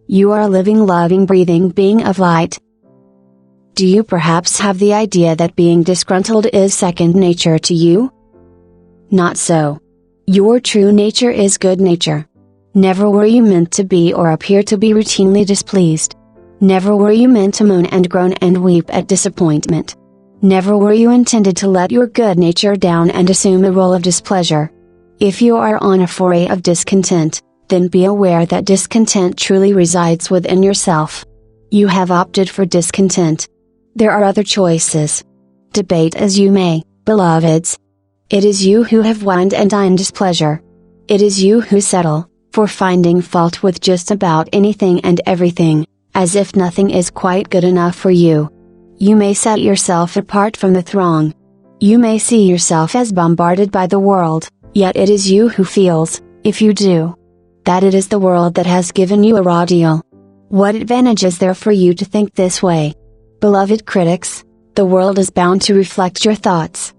You are a living, loving, breathing being of light. Do you perhaps have the idea that being disgruntled is second nature to you? Not so. Your true nature is good nature. Never were you meant to be or appear to be routinely displeased. Never were you meant to moan and groan and weep at disappointment. Never were you intended to let your good nature down and assume a role of displeasure. If you are on a foray of discontent, then be aware that discontent truly resides within yourself. You have opted for discontent. There are other choices. Debate as you may, beloveds. It is you who have whined and dined displeasure. It is you who settle for finding fault with just about anything and everything, as if nothing is quite good enough for you. You may set yourself apart from the throng. You may see yourself as bombarded by the world, yet it is you who feels, if you do, that it is the world that has given you a raw deal. What advantage is there for you to think this way? Beloved critics, the world is bound to reflect your thoughts,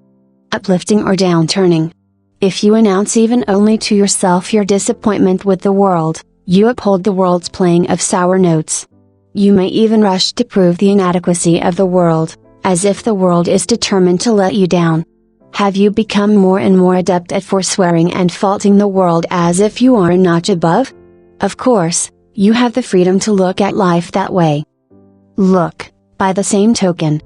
uplifting or downturning. If you announce even only to yourself your disappointment with the world, you uphold the world's playing of sour notes. You may even rush to prove the inadequacy of the world, as if the world is determined to let you down. Have you become more and more adept at forswearing and faulting the world as if you are a notch above? Of course, you have the freedom to look at life that way. Look, by the same token.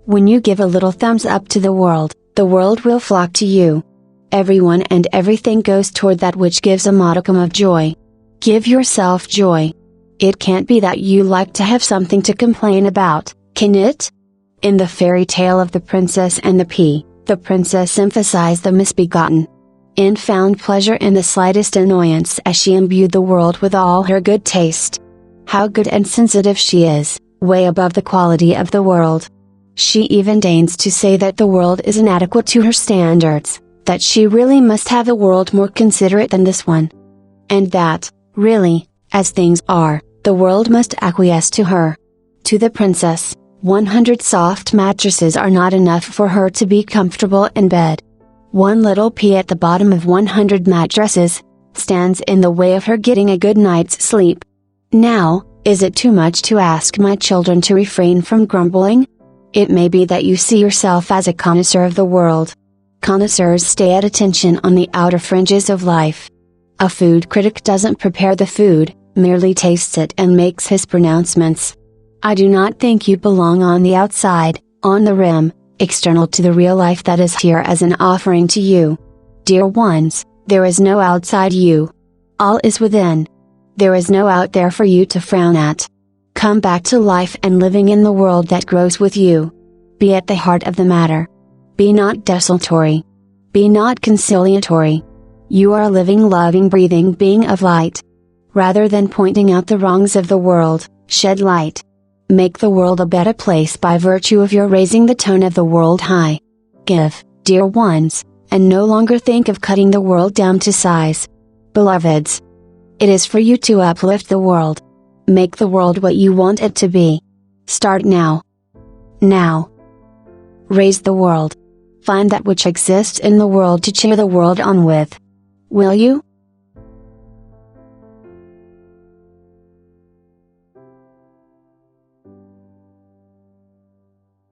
When you give a little thumbs up to the world will flock to you. Everyone and everything goes toward that which gives a modicum of joy. Give yourself joy. It can't be that you like to have something to complain about, can it? In the fairy tale of the Princess and the Pea, the princess emphasized the misbegotten, and found pleasure in the slightest annoyance as she imbued the world with all her good taste. How good and sensitive she is, way above the quality of the world. She even deigns to say that the world is inadequate to her standards, that she really must have a world more considerate than this one. And that, really, as things are, the world must acquiesce to her. To the princess, 100 soft mattresses are not enough for her to be comfortable in bed. One little pea at the bottom of 100 mattresses stands in the way of her getting a good night's sleep. Now, is it too much to ask my children to refrain from grumbling? It may be that you see yourself as a connoisseur of the world. Connoisseurs stay at attention on the outer fringes of life. A food critic doesn't prepare the food, merely tastes it and makes his pronouncements. I do not think you belong on the outside, on the rim, external to the real life that is here as an offering to you. Dear ones, there is no outside you. All is within. There is no out there for you to frown at. Come back to life and living in the world that grows with you. Be at the heart of the matter. Be not desultory. Be not conciliatory. You are a living, loving, breathing being of light. Rather than pointing out the wrongs of the world, shed light. Make the world a better place by virtue of your raising the tone of the world high. Give, dear ones, and no longer think of cutting the world down to size. Beloveds, it is for you to uplift the world. Make the world what you want it to be. Start now. Now. Raise the world. Find that which exists in the world to cheer the world on with. Will you?